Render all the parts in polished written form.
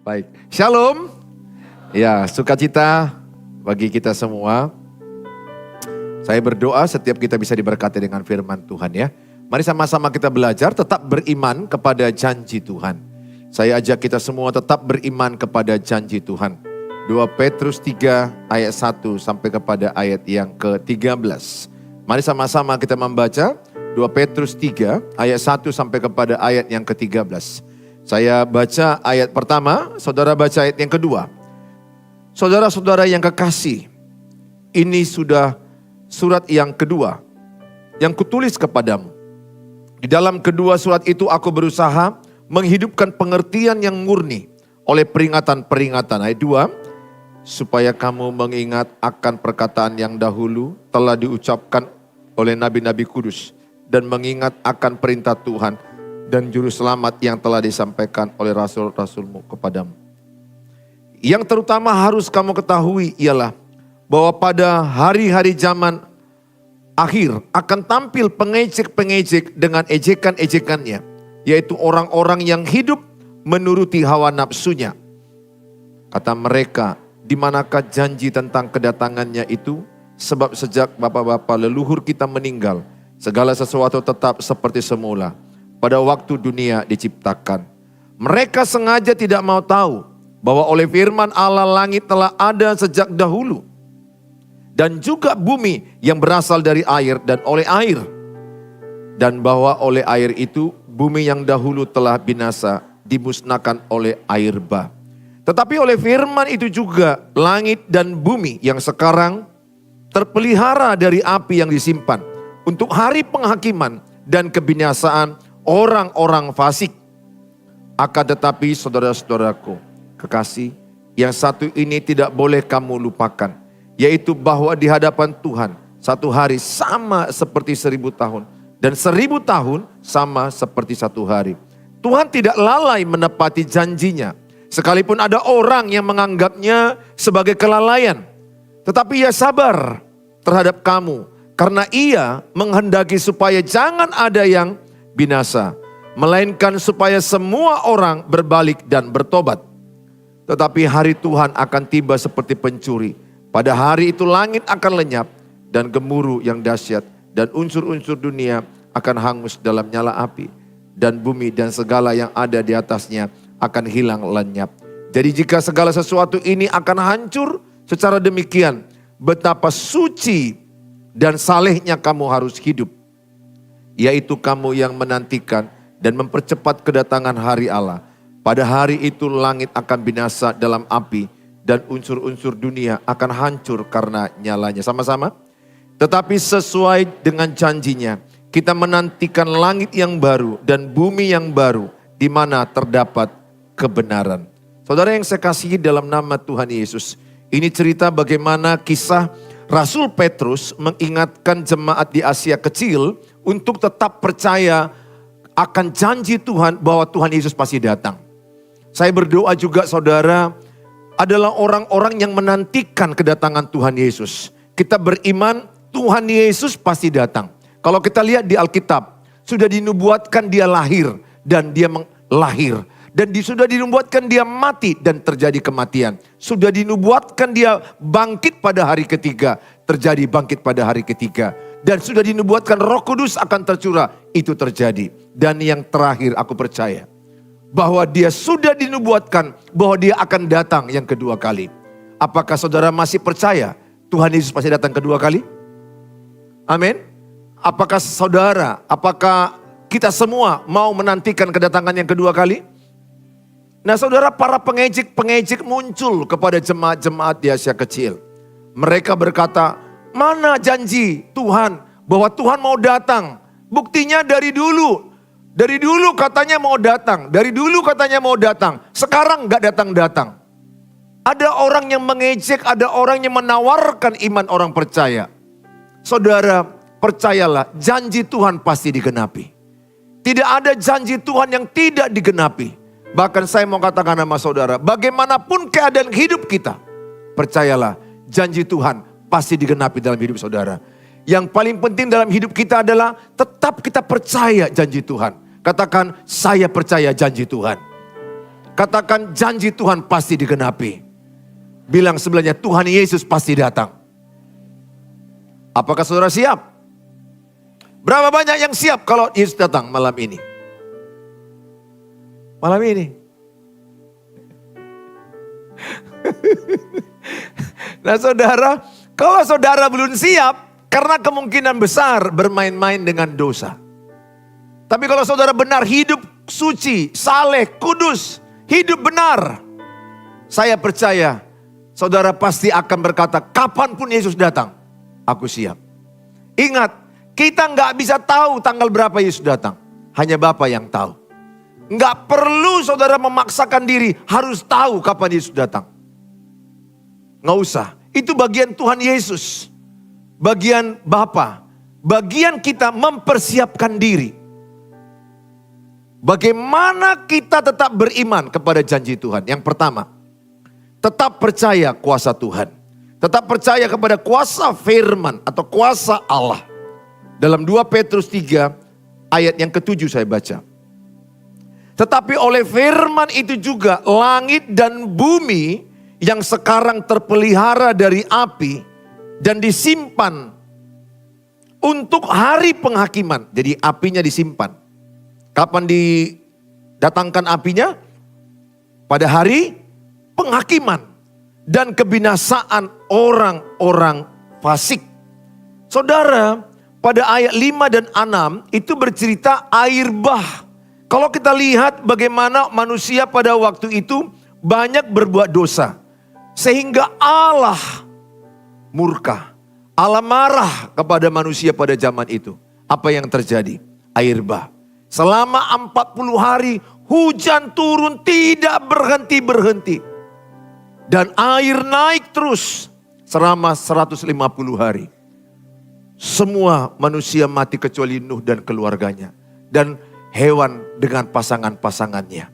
Baik, Shalom. Ya, sukacita bagi kita semua. Saya berdoa setiap kita bisa diberkati dengan firman Tuhan ya. Mari sama-sama kita belajar tetap beriman kepada janji Tuhan. Saya ajak kita semua tetap beriman kepada janji Tuhan. 2 Petrus 3 ayat 1 sampai kepada ayat yang ke-13. Mari sama-sama kita membaca 2 Petrus 3 ayat 1 sampai kepada ayat yang ke-13. Saya baca ayat pertama, saudara baca ayat yang kedua. Saudara-saudara yang kekasih, ini sudah surat yang kedua yang kutulis kepadamu. Di dalam kedua surat itu aku berusaha menghidupkan pengertian yang murni oleh peringatan-peringatan. Ayat 2, supaya kamu mengingat akan perkataan yang dahulu telah diucapkan oleh nabi-nabi kudus dan mengingat akan perintah Tuhan dan juru selamat yang telah disampaikan oleh rasul-rasulmu kepadamu. Yang terutama harus kamu ketahui ialah bahwa pada hari-hari zaman akhir akan tampil pengejek-pengejek dengan ejekan-ejekannya, yaitu orang-orang yang hidup menuruti hawa nafsunya. Kata mereka, di manakah janji tentang kedatangannya itu? Sebab sejak bapa-bapa leluhur kita meninggal, segala sesuatu tetap seperti semula pada waktu dunia diciptakan. Mereka sengaja tidak mau tahu bahwa oleh firman Allah langit telah ada sejak dahulu, dan juga bumi yang berasal dari air dan oleh air, dan bahwa oleh air itu bumi yang dahulu telah binasa dimusnahkan oleh air bah. Tetapi oleh firman itu juga langit dan bumi yang sekarang terpelihara dari api yang disimpan untuk hari penghakiman dan kebinasaan orang-orang fasik. Akan tetapi saudara-saudaraku kekasih, yang satu ini tidak boleh kamu lupakan, yaitu bahwa di hadapan Tuhan satu hari sama seperti 1000 tahun, dan 1000 tahun sama seperti satu hari. Tuhan tidak lalai menepati janjinya, sekalipun ada orang yang menganggapnya sebagai kelalaian. Tetapi ia sabar terhadap kamu, karena ia menghendaki supaya jangan ada yang binasa, melainkan supaya semua orang berbalik dan bertobat. Tetapi hari Tuhan akan tiba seperti pencuri. Pada hari itu langit akan lenyap dan gemuruh yang dahsyat, dan unsur-unsur dunia akan hangus dalam nyala api, dan bumi dan segala yang ada di atasnya akan hilang lenyap. Jadi jika segala sesuatu ini akan hancur secara demikian, betapa suci dan salehnya kamu harus hidup, yaitu kamu yang menantikan dan mempercepat kedatangan hari Allah. Pada hari itu langit akan binasa dalam api, dan unsur-unsur dunia akan hancur karena nyalanya. Sama-sama. Tetapi sesuai dengan janjinya, kita menantikan langit yang baru dan bumi yang baru, di mana terdapat kebenaran. Saudara yang saya kasihi dalam nama Tuhan Yesus, ini cerita bagaimana kisah Rasul Petrus mengingatkan jemaat di Asia Kecil untuk tetap percaya akan janji Tuhan bahwa Tuhan Yesus pasti datang. Saya berdoa juga saudara adalah orang-orang yang menantikan kedatangan Tuhan Yesus. Kita beriman Tuhan Yesus pasti datang. Kalau kita lihat di Alkitab, sudah dinubuatkan dia lahir dan dia lahir. Dan sudah dinubuatkan dia mati dan terjadi kematian. Sudah dinubuatkan dia bangkit pada hari ketiga, terjadi bangkit pada hari ketiga. Dan sudah dinubuatkan Roh Kudus akan tercurah, itu terjadi. Dan yang terakhir aku percaya bahwa dia sudah dinubuatkan bahwa dia akan datang yang kedua kali. Apakah saudara masih percaya Tuhan Yesus pasti datang kedua kali? Amin. Apakah saudara, apakah kita semua mau menantikan kedatangan yang kedua kali? Nah saudara, para pengejek-pengejek muncul kepada jemaat-jemaat di Asia Kecil. Mereka berkata, mana janji Tuhan bahwa Tuhan mau datang? Buktinya dari dulu. Dari dulu katanya mau datang. Dari dulu katanya mau datang. Sekarang gak datang-datang. Ada orang yang mengejek, ada orang yang menawarkan iman orang percaya. Saudara, percayalah janji Tuhan pasti digenapi. Tidak ada janji Tuhan yang tidak digenapi. Bahkan saya mau katakan sama saudara, bagaimanapun keadaan hidup kita, percayalah janji Tuhan pasti digenapi dalam hidup saudara. Yang paling penting dalam hidup kita adalah tetap kita percaya janji Tuhan. Katakan, saya percaya janji Tuhan. Katakan janji Tuhan pasti digenapi. Bilang sebelahnya, Tuhan Yesus pasti datang. Apakah saudara siap? Berapa banyak yang siap kalau Yesus datang malam ini? Malam ini. Nah saudara, kalau saudara belum siap, karena kemungkinan besar bermain-main dengan dosa. Tapi kalau saudara benar hidup suci, saleh, kudus, hidup benar, saya percaya saudara pasti akan berkata, kapanpun Yesus datang, aku siap. Ingat, kita nggak bisa tahu tanggal berapa Yesus datang. Hanya Bapa yang tahu. Nggak perlu saudara memaksakan diri harus tahu kapan Yesus datang. Nggak usah. Itu bagian Tuhan Yesus. Bagian Bapa. Bagian kita mempersiapkan diri. Bagaimana kita tetap beriman kepada janji Tuhan? Yang pertama, tetap percaya kuasa Tuhan. Tetap percaya kepada kuasa firman atau kuasa Allah. Dalam 2 Petrus 3 ayat yang ke-7 saya baca. Tetapi oleh firman itu juga langit dan bumi yang sekarang terpelihara dari api dan disimpan untuk hari penghakiman. Jadi apinya disimpan. Kapan didatangkan apinya? Pada hari penghakiman dan kebinasaan orang-orang fasik. Saudara, pada ayat 5 dan 6 itu bercerita air bah. Kalau kita lihat bagaimana manusia pada waktu itu banyak berbuat dosa. Sehingga Allah murka. Allah marah kepada manusia pada zaman itu. Apa yang terjadi? Air bah. Selama 40 hari hujan turun tidak berhenti-berhenti. Dan air naik terus selama 150 hari. Semua manusia mati kecuali Nuh dan keluarganya. Dan hewan dengan pasangan-pasangannya.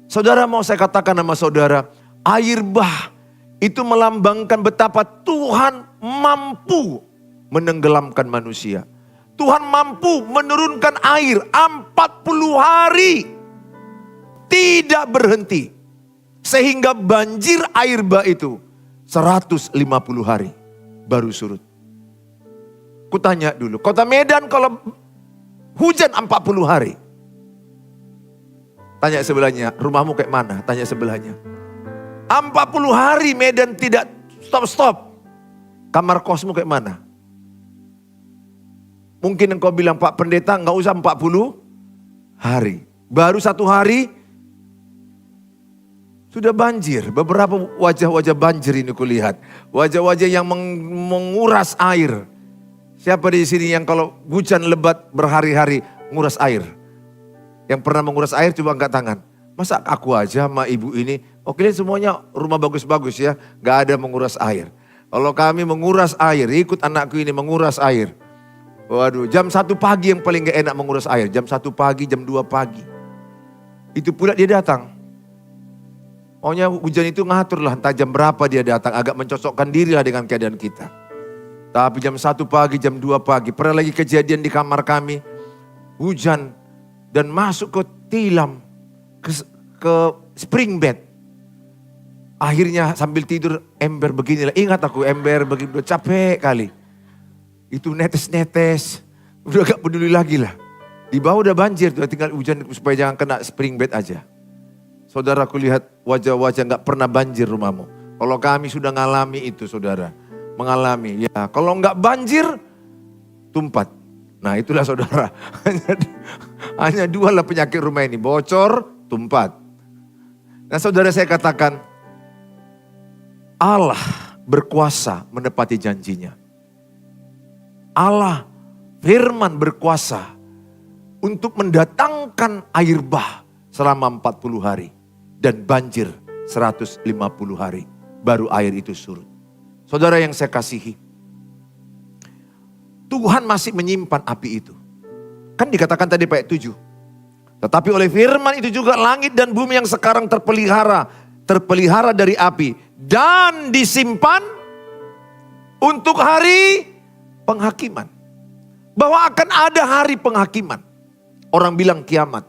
Saudara, mau saya katakan sama saudara, air bah itu melambangkan betapa Tuhan mampu menenggelamkan manusia. Tuhan mampu menurunkan air 40 hari. Tidak berhenti. Sehingga banjir air bah itu 150 hari baru surut. Kutanya dulu, kota Medan kalau hujan 40 hari. Tanya sebelahnya, rumahmu kayak mana? Tanya sebelahnya. 40 hari Medan tidak stop-stop. Kamar kosmu kayak mana? Mungkin engkau bilang, Pak Pendeta nggak usah 40 hari. Baru 1 hari sudah banjir. Beberapa wajah-wajah banjir ini kulihat. Wajah-wajah yang menguras air. Siapa di sini yang kalau hujan lebat berhari-hari nguras air? Yang pernah menguras air coba angkat tangan. Masa aku aja sama ibu ini? Oke, semuanya rumah bagus-bagus ya. Gak ada menguras air. Kalau kami menguras air, ikut anakku ini menguras air. Waduh, jam 1 pagi yang paling gak enak menguras air. Jam 1 pagi, jam 2 pagi. Itu pula dia datang. Maunya hujan itu ngatur lah, entah jam berapa dia datang. Agak mencocokkan diri lah dengan keadaan kita. Tapi jam 1 pagi, jam 2 pagi. Pernah lagi kejadian di kamar kami. Hujan dan masuk ke tilam. Ke spring bed. Akhirnya sambil tidur ember beginilah. Ingat aku ember begini, capek kali. Itu netes-netes. Udah gak peduli lagi lah. Di bawah udah banjir tuh, tinggal hujan supaya jangan kena spring bed aja. Saudaraku lihat wajah-wajah gak pernah banjir rumahmu. Kalau kami sudah ngalami itu saudara. Mengalami, ya kalau gak banjir, tumpat. Nah itulah saudara. Hanya 2 lah penyakit rumah ini, bocor, tumpat. Nah saudara saya katakan, Allah berkuasa menepati janjinya. Allah firman berkuasa untuk mendatangkan air bah selama 40 hari. Dan banjir 150 hari. Baru air itu surut. Saudara yang saya kasihi. Tuhan masih menyimpan api itu. Kan dikatakan tadi ayat 7. Tetapi oleh firman itu juga langit dan bumi yang sekarang terpelihara dari api. Dan disimpan untuk hari penghakiman. Bahwa akan ada hari penghakiman. Orang bilang kiamat.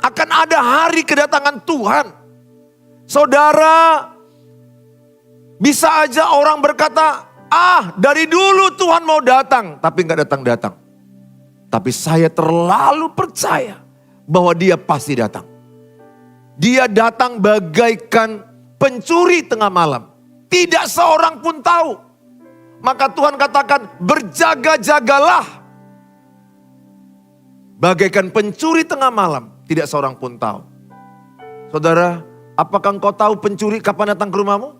akan ada hari kedatangan Tuhan. Saudara, bisa aja orang berkata, dari dulu Tuhan mau datang, tapi gak datang-datang. Tapi saya terlalu percaya bahwa dia pasti datang. Dia datang bagaikan pencuri tengah malam. Tidak seorang pun tahu. Maka Tuhan katakan, berjaga-jagalah. Bagaikan pencuri tengah malam, tidak seorang pun tahu. Saudara, apakah engkau tahu pencuri kapan datang ke rumahmu?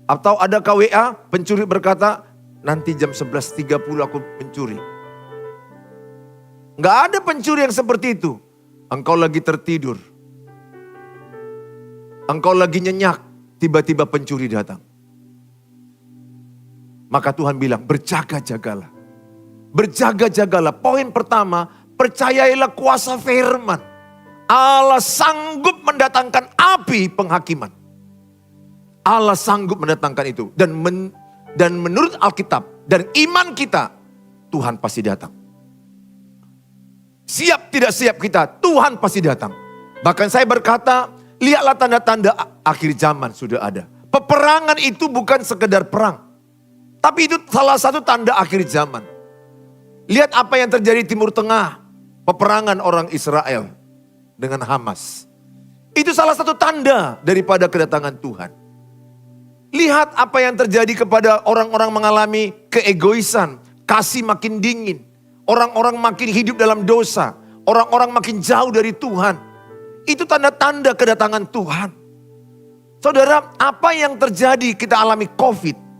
Atau ada KWA, pencuri berkata, nanti jam 11.30 aku mencuri. Enggak ada pencuri yang seperti itu. Engkau lagi tertidur. Engkau lagi nyenyak, tiba-tiba pencuri datang. Maka Tuhan bilang, berjaga-jagalah. Berjaga-jagalah. Poin pertama, percayailah kuasa firman. Allah sanggup mendatangkan api penghakiman. Allah sanggup mendatangkan itu. Dan menurut Alkitab dan iman kita, Tuhan pasti datang. Siap tidak siap kita, Tuhan pasti datang. Bahkan saya berkata, lihatlah tanda-tanda akhir zaman sudah ada. Peperangan itu bukan sekedar perang. Tapi itu salah satu tanda akhir zaman. Lihat apa yang terjadi di Timur Tengah. Peperangan orang Israel dengan Hamas. Itu salah satu tanda daripada kedatangan Tuhan. Lihat apa yang terjadi kepada orang-orang mengalami keegoisan. Kasih makin dingin. Orang-orang makin hidup dalam dosa. Orang-orang makin jauh dari Tuhan. Itu tanda-tanda kedatangan Tuhan. Saudara, apa yang terjadi kita alami COVID.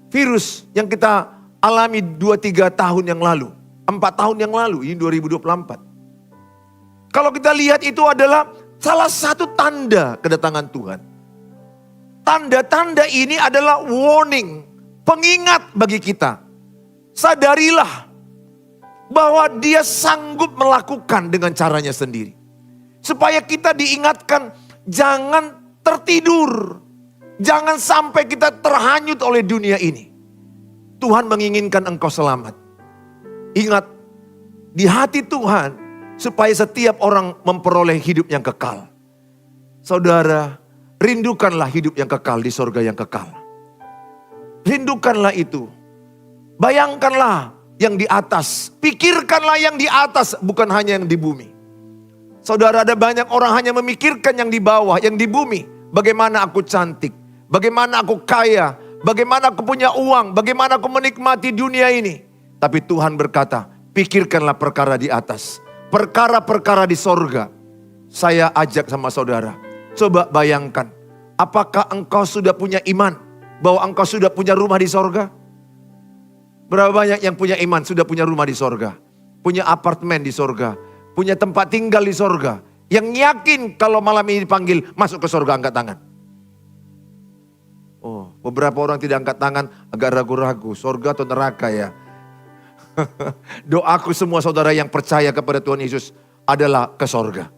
Virus yang kita alami 2-3 tahun yang lalu. 4 tahun yang lalu, ini 2024. Kalau kita lihat itu adalah salah satu tanda kedatangan Tuhan. Tanda-tanda ini adalah warning, pengingat bagi kita. Sadarilah bahwa dia sanggup melakukan dengan caranya sendiri. Supaya kita diingatkan, jangan tertidur. Jangan sampai kita terhanyut oleh dunia ini. Tuhan menginginkan engkau selamat. Ingat, di hati Tuhan supaya setiap orang memperoleh hidup yang kekal. Saudara, rindukanlah hidup yang kekal di sorga yang kekal. Rindukanlah itu. Bayangkanlah yang di atas. Pikirkanlah yang di atas, bukan hanya yang di bumi. Saudara, ada banyak orang hanya memikirkan yang di bawah, yang di bumi. Bagaimana aku cantik, bagaimana aku kaya, bagaimana aku punya uang, bagaimana aku menikmati dunia ini. Tapi Tuhan berkata, pikirkanlah perkara di atas. Perkara-perkara di sorga. Saya ajak sama saudara, coba bayangkan. Apakah engkau sudah punya iman bahwa engkau sudah punya rumah di sorga? Berapa banyak yang punya iman sudah punya rumah di sorga? Punya apartemen di sorga? Punya tempat tinggal di sorga? Yang yakin kalau malam ini dipanggil masuk ke sorga, angkat tangan. Oh, beberapa orang tidak angkat tangan, agak ragu-ragu. Sorga atau neraka ya? Doaku semua saudara yang percaya kepada Tuhan Yesus adalah ke sorga.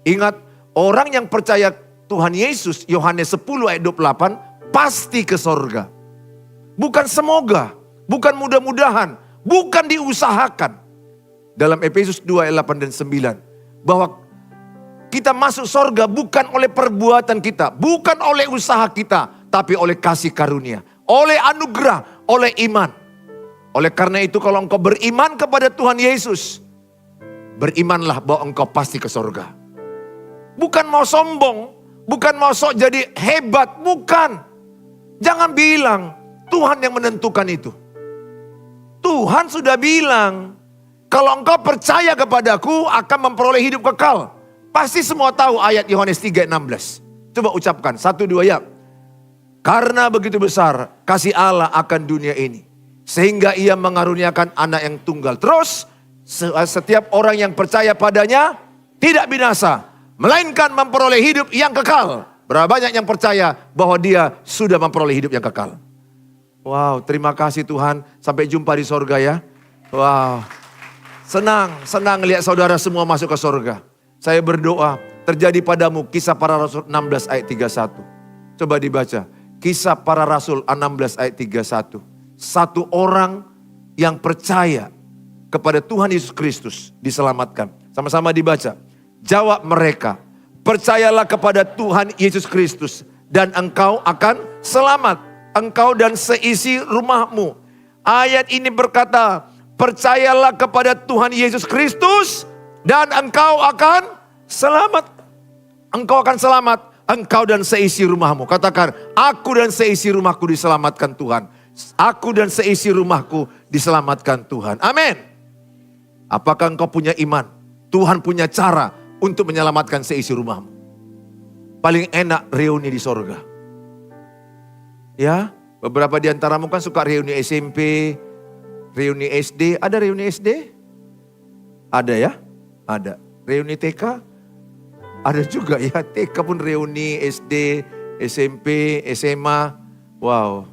Ingat, orang yang percaya Tuhan Yesus, Yohanes 10 ayat 28, pasti ke sorga. Bukan semoga, bukan mudah-mudahan, bukan diusahakan. Dalam Efesus 2 ayat 8 dan 9. Bahwa kita masuk sorga bukan oleh perbuatan kita, bukan oleh usaha kita, tapi oleh kasih karunia, oleh anugerah, oleh iman. Oleh karena itu kalau engkau beriman kepada Tuhan Yesus, berimanlah bahwa engkau pasti ke sorga. Bukan mau sombong, bukan mau sok jadi hebat, bukan. Jangan bilang Tuhan yang menentukan itu. Tuhan sudah bilang, kalau engkau percaya kepadaku akan memperoleh hidup kekal. Pasti semua tahu ayat Yohanes 3:16. Coba ucapkan, 1, 2 ya. Karena begitu besar kasih Allah akan dunia ini, sehingga ia mengaruniakan anak yang tunggal. Terus setiap orang yang percaya padanya tidak binasa, melainkan memperoleh hidup yang kekal. Berapa banyak yang percaya bahwa dia sudah memperoleh hidup yang kekal? Wow, terima kasih Tuhan. Sampai jumpa di sorga ya. Wow, senang lihat saudara semua masuk ke sorga. Saya berdoa terjadi padamu Kisah Para Rasul 16 ayat 31. Coba dibaca. Kisah Para Rasul 16 ayat 31. Satu orang yang percaya kepada Tuhan Yesus Kristus diselamatkan. Sama-sama dibaca. Jawab mereka, percayalah kepada Tuhan Yesus Kristus dan engkau akan selamat. Engkau dan seisi rumahmu. Ayat ini berkata, percayalah kepada Tuhan Yesus Kristus dan engkau akan selamat. Engkau akan selamat, engkau dan seisi rumahmu. Katakan, aku dan seisi rumahku diselamatkan Tuhan. Aku dan seisi rumahku diselamatkan Tuhan. Amin. Apakah engkau punya iman? Tuhan punya cara untuk menyelamatkan seisi rumahmu. Paling enak reuni di sorga. Ya, beberapa di antaramu kan suka reuni SMP, reuni SD. Ada reuni SD? Ada ya? Ada. Reuni TK? Ada juga ya. TK pun reuni, SD, SMP, SMA. Wow,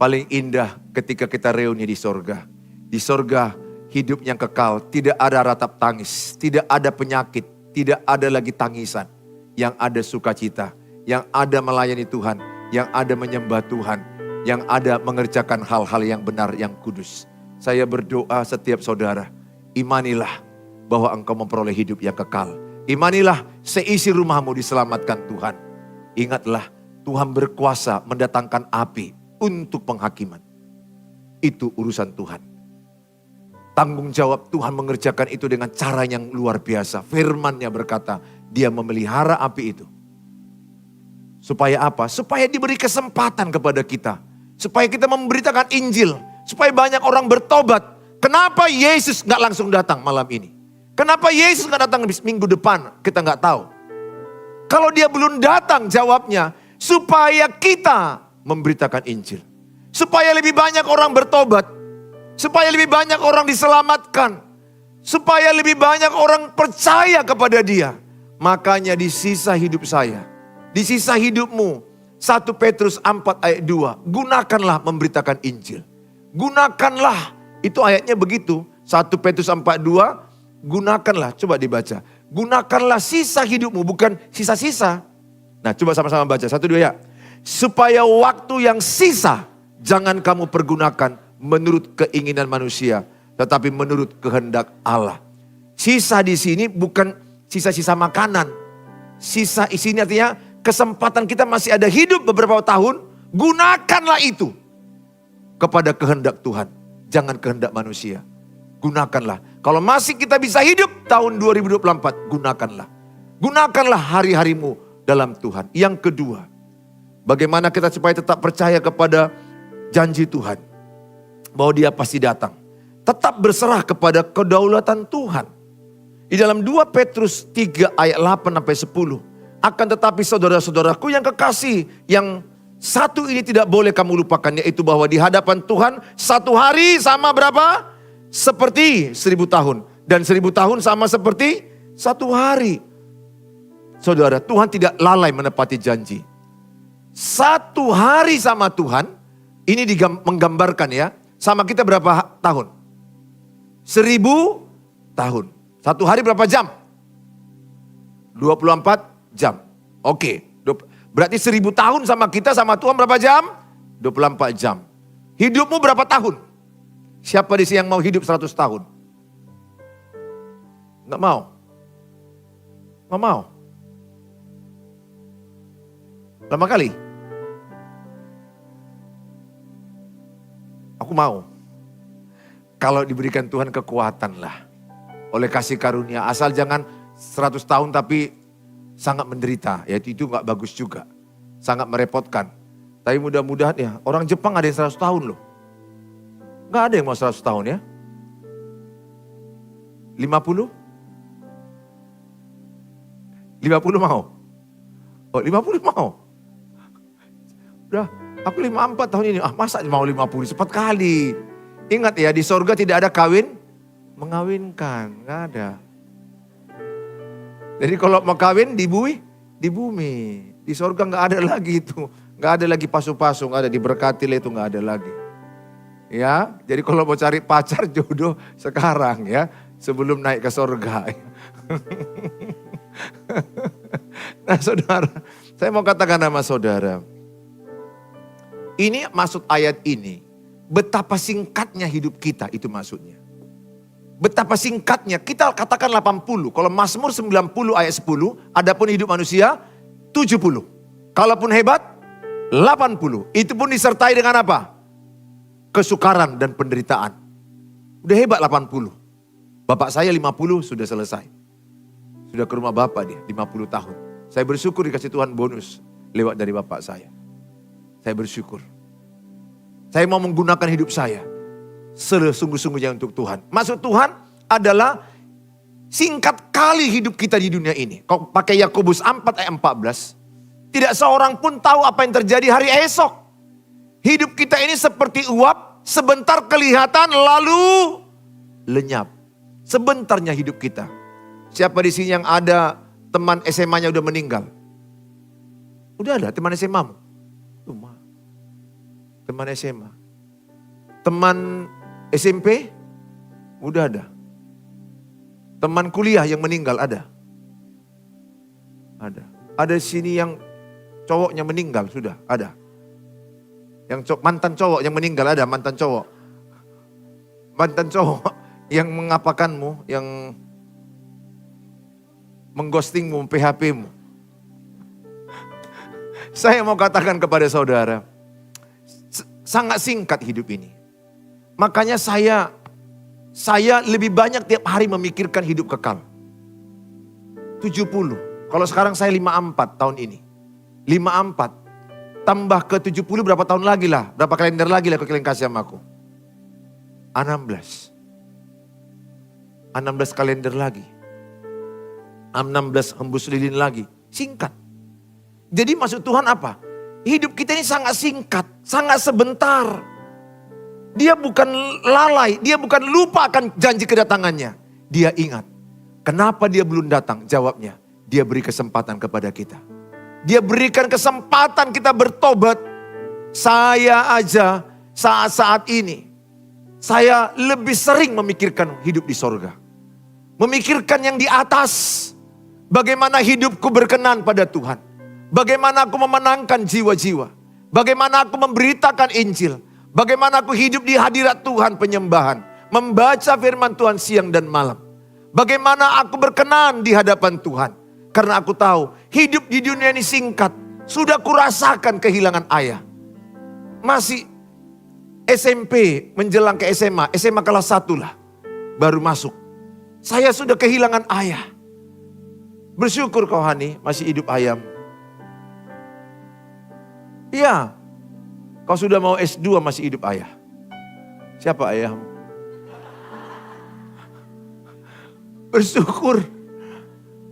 paling indah ketika kita reuni di sorga. Di sorga hidup yang kekal, tidak ada ratap tangis, tidak ada penyakit, tidak ada lagi tangisan. Yang ada sukacita, yang ada melayani Tuhan, yang ada menyembah Tuhan, yang ada mengerjakan hal-hal yang benar, yang kudus. Saya berdoa setiap saudara, imanilah bahwa engkau memperoleh hidup yang kekal. Imanilah seisi rumahmu diselamatkan Tuhan. Ingatlah Tuhan berkuasa mendatangkan api untuk penghakiman. Itu urusan Tuhan. Tanggung jawab Tuhan mengerjakan itu dengan cara yang luar biasa. Firman-Nya berkata, Dia memelihara api itu. Supaya apa? Supaya diberi kesempatan kepada kita. Supaya kita memberitakan Injil. Supaya banyak orang bertobat. Kenapa Yesus gak langsung datang malam ini? Kenapa Yesus gak datang minggu depan? Kita gak tahu. Kalau Dia belum datang, jawabnya, supaya kita memberitakan Injil. Supaya lebih banyak orang bertobat. Supaya lebih banyak orang diselamatkan. Supaya lebih banyak orang percaya kepada Dia. Makanya di sisa hidup saya, di sisa hidupmu, 1 Petrus 4 ayat 2, gunakanlah memberitakan Injil. Gunakanlah, itu ayatnya begitu. 1 Petrus 4 2, gunakanlah, coba dibaca. Gunakanlah sisa hidupmu, bukan sisa-sisa. Nah coba sama-sama baca, 1 2 ya. Supaya waktu yang sisa, jangan kamu pergunakan menurut keinginan manusia, tetapi menurut kehendak Allah. Sisa di sini bukan sisa-sisa makanan. Sisa di sini artinya kesempatan kita masih ada hidup beberapa tahun, gunakanlah itu kepada kehendak Tuhan. Jangan kehendak manusia. Gunakanlah. Kalau masih kita bisa hidup tahun 2024, gunakanlah. Gunakanlah hari-harimu dalam Tuhan. Yang kedua, bagaimana kita supaya tetap percaya kepada janji Tuhan. Bahwa Dia pasti datang. Tetap berserah kepada kedaulatan Tuhan. Di dalam 2 Petrus 3 ayat 8 sampai 10. Akan tetapi saudara-saudaraku yang kekasih, yang satu ini tidak boleh kamu lupakan, yaitu bahwa di hadapan Tuhan satu hari sama berapa? Seperti 1000 tahun. Dan 1000 tahun sama seperti satu hari. Saudara, Tuhan tidak lalai menepati janji. Satu hari sama Tuhan, ini menggambarkan ya, sama kita berapa tahun? 1000 tahun. Satu hari berapa jam? 24 jam. Oke. Berarti 1000 tahun sama kita sama Tuhan berapa jam? 24 jam. Hidupmu berapa tahun? Siapa di sini yang mau hidup 100 tahun? Nggak mau. Nggak mau. Lama kali? Aku mau. Kalau diberikan Tuhan kekuatan lah. Oleh kasih karunia. Asal jangan 100 tahun tapi sangat menderita. Ya itu gak bagus juga. Sangat merepotkan. Tapi mudah-mudahan ya. Orang Jepang ada yang 100 tahun loh. Gak ada yang mau 100 tahun ya. 50? 50 mau? Oh 50 mau? Udah. Aku 54 tahun ini, masa mau 50, cepat kali. Ingat ya, di sorga tidak ada kawin, mengawinkan, gak ada. Jadi kalau mau kawin di bumi. Di sorga gak ada lagi itu. Gak ada lagi pasu-pasu, gak ada diberkati itu gak ada lagi. Ya, jadi kalau mau cari pacar jodoh sekarang ya, sebelum naik ke sorga. Nah saudara, saya mau katakan sama saudara. Ini maksud ayat ini, betapa singkatnya hidup kita, itu maksudnya. Betapa singkatnya, kita katakan 80. Kalau Mazmur 90 ayat 10, adapun hidup manusia 70. Kalaupun hebat, 80. Itu pun disertai dengan apa? Kesukaran dan penderitaan. Udah hebat 80. Bapak saya 50 sudah selesai. Sudah ke rumah bapak dia, 50 tahun. Saya bersyukur dikasih Tuhan bonus lewat dari bapak saya. Saya bersyukur. Saya mau menggunakan hidup saya sesungguh-sungguhnya untuk Tuhan. Maksud Tuhan adalah singkat kali hidup kita di dunia ini. Kalau pakai Yakobus 4 ayat 14. Tidak seorang pun tahu apa yang terjadi hari esok. Hidup kita ini seperti uap. Sebentar kelihatan lalu lenyap. Sebentarnya hidup kita. Siapa di sini yang ada teman SMA-nya udah meninggal? Udah ada teman SMA-mu? Teman SMA. Teman SMP? Udah ada. Teman kuliah yang meninggal ada? Ada. Ada sini yang cowoknya meninggal sudah? Ada. Yang mantan cowok yang meninggal ada? Mantan cowok. Mantan cowok yang mengapakanmu, yang mengghostingmu, PHP-mu. Saya mau katakan kepada saudara, sangat singkat hidup ini. Makanya saya lebih banyak tiap hari memikirkan hidup kekal. 70. Kalau sekarang saya 54 tahun ini. 54. Tambah ke 70 berapa tahun lagi lah. Berapa kalender lagi lah kalian kasih sama aku. 16. 16 kalender lagi. 16 hembus lilin lagi. Singkat. Jadi maksud Tuhan apa? Hidup kita ini sangat singkat, sangat sebentar. Dia bukan lalai, dia bukan lupa akan janji kedatangannya. Dia ingat. Kenapa dia belum datang? Jawabnya, dia beri kesempatan kepada kita. Dia berikan kesempatan kita bertobat. Saya aja saat-saat ini, saya lebih sering memikirkan hidup di sorga. Memikirkan yang di atas. Bagaimana hidupku berkenan pada Tuhan. Bagaimana aku memenangkan jiwa-jiwa. Bagaimana aku memberitakan Injil. Bagaimana aku hidup di hadirat Tuhan penyembahan. Membaca firman Tuhan siang dan malam. Bagaimana aku berkenan di hadapan Tuhan. Karena aku tahu hidup di dunia ini singkat. Sudah kurasakan kehilangan ayah. Masih SMP menjelang ke SMA. SMA kelas 1 lah. Baru masuk. Saya sudah kehilangan ayah. Bersyukur kau Hani masih hidup ayam. Iya, kau sudah mau S2 masih hidup ayah. Siapa ayahmu? Bersyukur.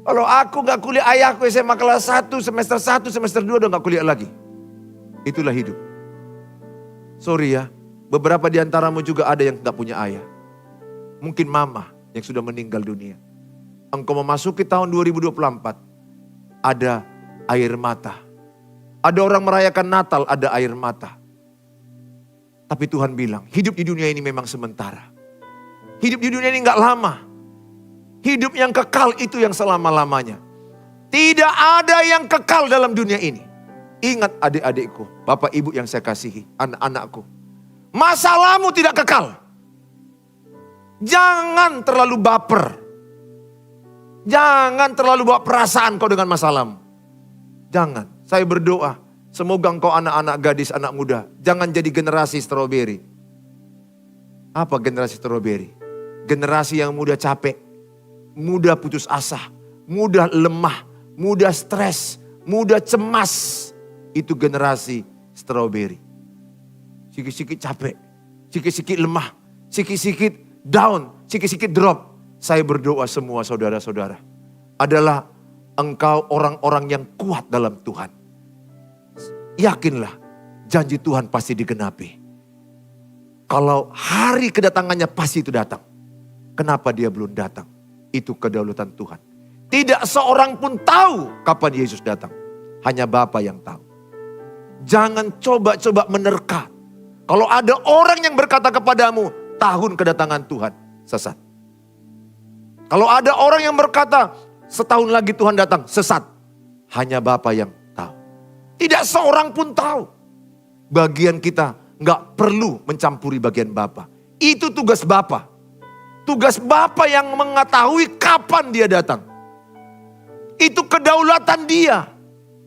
Kalau aku gak kuliah, ayahku SMA kelas 1, semester 1, semester 2 udah gak kuliah lagi. Itulah hidup. Sorry ya, beberapa di antaramu juga ada yang gak punya ayah. Mungkin mama yang sudah meninggal dunia. Engkau memasuki tahun 2024, ada air mata. Ada orang merayakan Natal, ada air mata. Tapi Tuhan bilang, hidup di dunia ini memang sementara. Hidup di dunia ini gak lama. Hidup yang kekal itu yang selama-lamanya. Tidak ada yang kekal dalam dunia ini. Ingat adik-adikku, bapak ibu yang saya kasihi, anak-anakku. Masalahmu tidak kekal. Jangan terlalu baper. Jangan terlalu bawa perasaan kau dengan masalahmu. Jangan. Saya berdoa, semoga engkau anak-anak gadis, anak muda, jangan jadi generasi stroberi. Apa generasi stroberi? Generasi yang mudah capek, mudah putus asa, mudah lemah, mudah stres, mudah cemas. Itu generasi stroberi. Sikit-sikit capek, sikit-sikit lemah, sikit-sikit down, sikit-sikit drop. Saya berdoa semua saudara-saudara adalah engkau orang-orang yang kuat dalam Tuhan. Yakinlah janji Tuhan pasti digenapi. Kalau hari kedatangannya pasti itu datang. Kenapa dia belum datang? Itu kedaulatan Tuhan. Tidak seorang pun tahu kapan Yesus datang. Hanya Bapa yang tahu. Jangan coba-coba menerka. Kalau ada orang yang berkata kepadamu, tahun kedatangan Tuhan, sesat. Kalau ada orang yang berkata, setahun lagi Tuhan datang, sesat. Hanya Bapa yang tahu. Tidak seorang pun tahu. Bagian kita nggak perlu mencampuri bagian Bapa. Itu tugas Bapa. Tugas Bapa yang mengetahui kapan dia datang. Itu kedaulatan dia.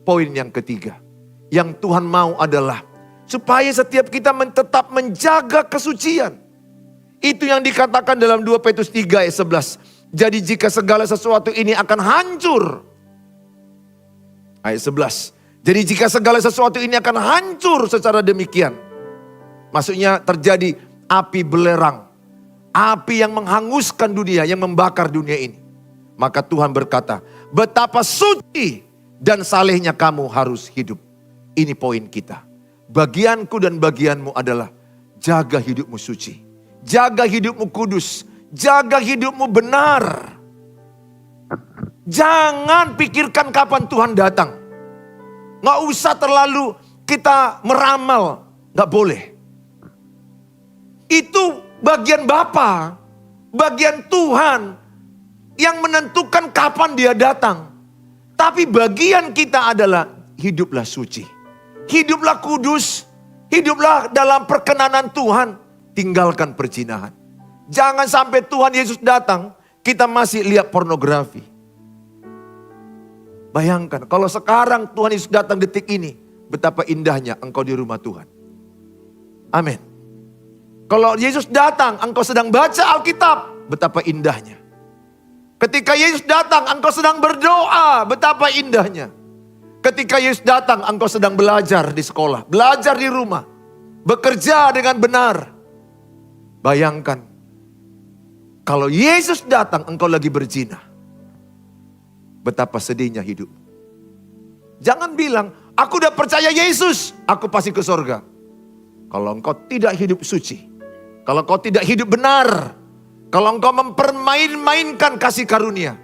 Poin yang ketiga. Yang Tuhan mau adalah supaya setiap kita tetap menjaga kesucian. Itu yang dikatakan dalam 2 Petrus 3 ayat 11. Jadi jika segala sesuatu ini akan hancur. Ayat 11. Jadi jika segala sesuatu ini akan hancur secara demikian. Maksudnya terjadi api belerang. Api yang menghanguskan dunia, yang membakar dunia ini. Maka Tuhan berkata, betapa suci dan salehnya kamu harus hidup. Ini poin kita. Bagianku dan bagianmu adalah jaga hidupmu suci. Jaga hidupmu kudus. Jaga hidupmu benar. Jangan pikirkan kapan Tuhan datang. Nggak usah terlalu kita meramal. Nggak boleh. Itu bagian Bapa, bagian Tuhan yang menentukan kapan dia datang. Tapi bagian kita adalah hiduplah suci. Hiduplah kudus. Hiduplah dalam perkenanan Tuhan. Tinggalkan perzinahan. Jangan sampai Tuhan Yesus datang, kita masih lihat pornografi. Bayangkan kalau sekarang Tuhan Yesus datang detik ini, betapa indahnya engkau di rumah Tuhan. Amin. Kalau Yesus datang, engkau sedang baca Alkitab, betapa indahnya. Ketika Yesus datang, engkau sedang berdoa, betapa indahnya. Ketika Yesus datang, engkau sedang belajar di sekolah, belajar di rumah, bekerja dengan benar. Bayangkan, kalau Yesus datang, engkau lagi berzina. Betapa sedihnya hidup. Jangan bilang, aku udah percaya Yesus, aku pasti ke surga. Kalau engkau tidak hidup suci, kalau engkau tidak hidup benar, kalau engkau mempermain-mainkan kasih karunia,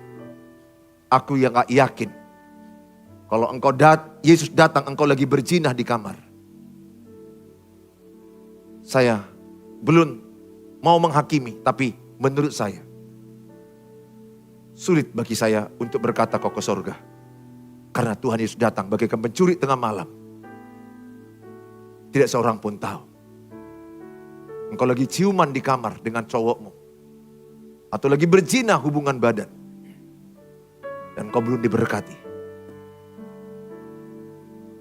aku yang gak yakin. Kalau engkau Yesus datang, engkau lagi berzina di kamar. Saya belum mau menghakimi, tapi menurut saya, sulit bagi saya untuk berkata kau ke surga. Karena Tuhan Yesus datang bagaikan pencuri tengah malam. Tidak seorang pun tahu. Engkau lagi ciuman di kamar dengan cowokmu. Atau lagi berzina hubungan badan. Dan kau belum diberkati.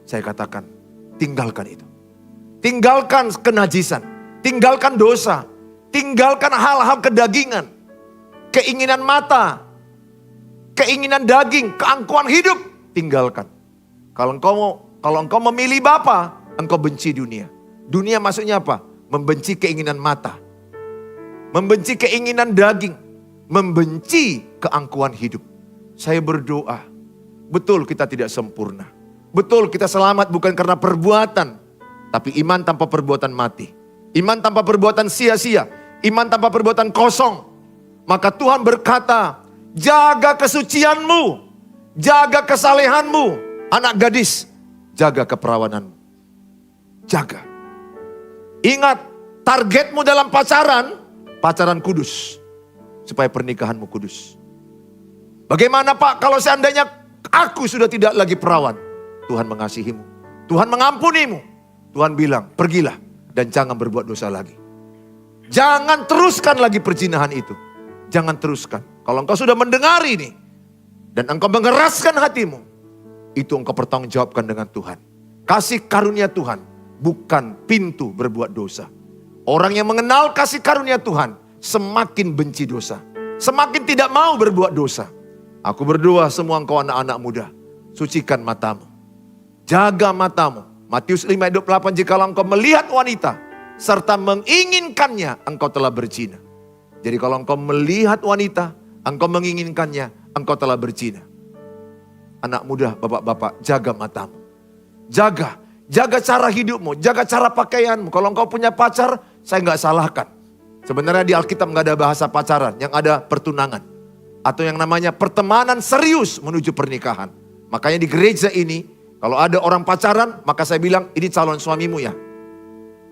Saya katakan, tinggalkan itu. Tinggalkan kenajisan. Tinggalkan dosa. Tinggalkan hal-hal kedagingan. Keinginan mata. Keinginan daging. Keangkuhan hidup. Tinggalkan. Kalau engkau memilih Bapa, engkau benci dunia. Dunia maksudnya apa? Membenci keinginan mata. Membenci keinginan daging. Membenci keangkuhan hidup. Saya berdoa. Betul kita tidak sempurna. Betul kita selamat bukan karena perbuatan. Tapi iman tanpa perbuatan mati. Iman tanpa perbuatan sia-sia. Iman tanpa perbuatan kosong. Maka Tuhan berkata, jaga kesucianmu. Jaga kesalehanmu. Anak gadis, jaga keperawananmu. Jaga. Ingat, targetmu dalam pacaran kudus. Supaya pernikahanmu kudus. Bagaimana Pak kalau seandainya aku sudah tidak lagi perawan? Tuhan mengasihimu. Tuhan mengampunimu. Tuhan bilang, pergilah dan jangan berbuat dosa lagi. Jangan teruskan lagi perzinahan itu. Jangan teruskan. Kalau engkau sudah mendengar ini dan engkau mengeraskan hatimu, itu engkau pertanggungjawabkan dengan Tuhan. Kasih karunia Tuhan bukan pintu berbuat dosa. Orang yang mengenal kasih karunia Tuhan semakin benci dosa. Semakin tidak mau berbuat dosa. Aku berdoa semua engkau anak-anak muda, sucikan matamu. Jaga matamu. Matius 5:28, jikalau engkau melihat wanita serta menginginkannya, engkau telah berzina. Jadi kalau engkau melihat wanita, engkau menginginkannya, engkau telah berzina. Anak muda, bapak-bapak, jaga matamu. Jaga cara hidupmu, jaga cara pakaianmu. Kalau engkau punya pacar, saya nggak salahkan. Sebenarnya di Alkitab nggak ada bahasa pacaran, yang ada pertunangan. Atau yang namanya pertemanan serius menuju pernikahan. Makanya di gereja ini, kalau ada orang pacaran, maka saya bilang, ini calon suamimu ya.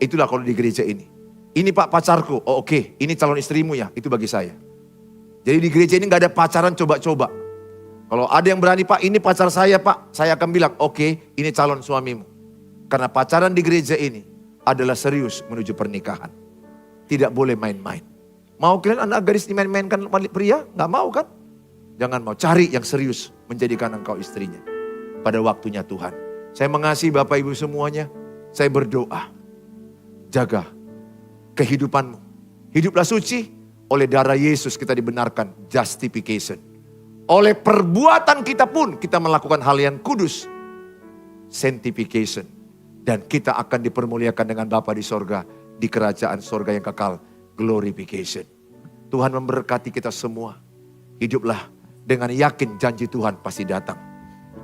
Itulah kalau di gereja ini. Ini Pak pacarku, oh oke, ini calon istrimu ya, itu bagi saya. Jadi di gereja ini gak ada pacaran coba-coba. Kalau ada yang berani Pak, ini pacar saya Pak, saya akan bilang, oke, ini calon suamimu. Karena pacaran di gereja ini adalah serius menuju pernikahan. Tidak boleh main-main. Mau kalian anak gadis dimain-mainkan pria? Nggak mau kan? Jangan mau, cari yang serius menjadikan engkau istrinya. Pada waktunya Tuhan. Saya mengasihi Bapak Ibu semuanya. Saya berdoa. Jaga kehidupanmu. Hiduplah suci. Oleh darah Yesus kita dibenarkan justification. Oleh perbuatan kita pun kita melakukan hal yang kudus. Sanctification. Dan kita akan dipermuliakan dengan Bapa di sorga. Di kerajaan sorga yang kekal. Glorification. Tuhan memberkati kita semua. Hiduplah dengan yakin janji Tuhan pasti datang.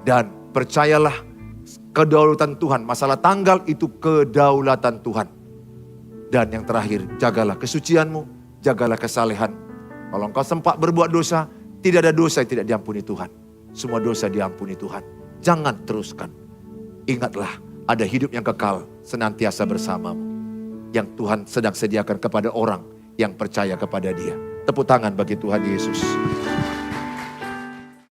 Dan percayalah kedaulatan Tuhan. Masalah tanggal itu kedaulatan Tuhan. Dan yang terakhir, jagalah kesucianmu. Jagalah kesalehan. Kalau engkau sempat berbuat dosa, tidak ada dosa yang tidak diampuni Tuhan. Semua dosa diampuni Tuhan. Jangan teruskan. Ingatlah, ada hidup yang kekal senantiasa bersamamu. Yang Tuhan sedang sediakan kepada orang yang percaya kepada Dia. Tepuk tangan bagi Tuhan Yesus.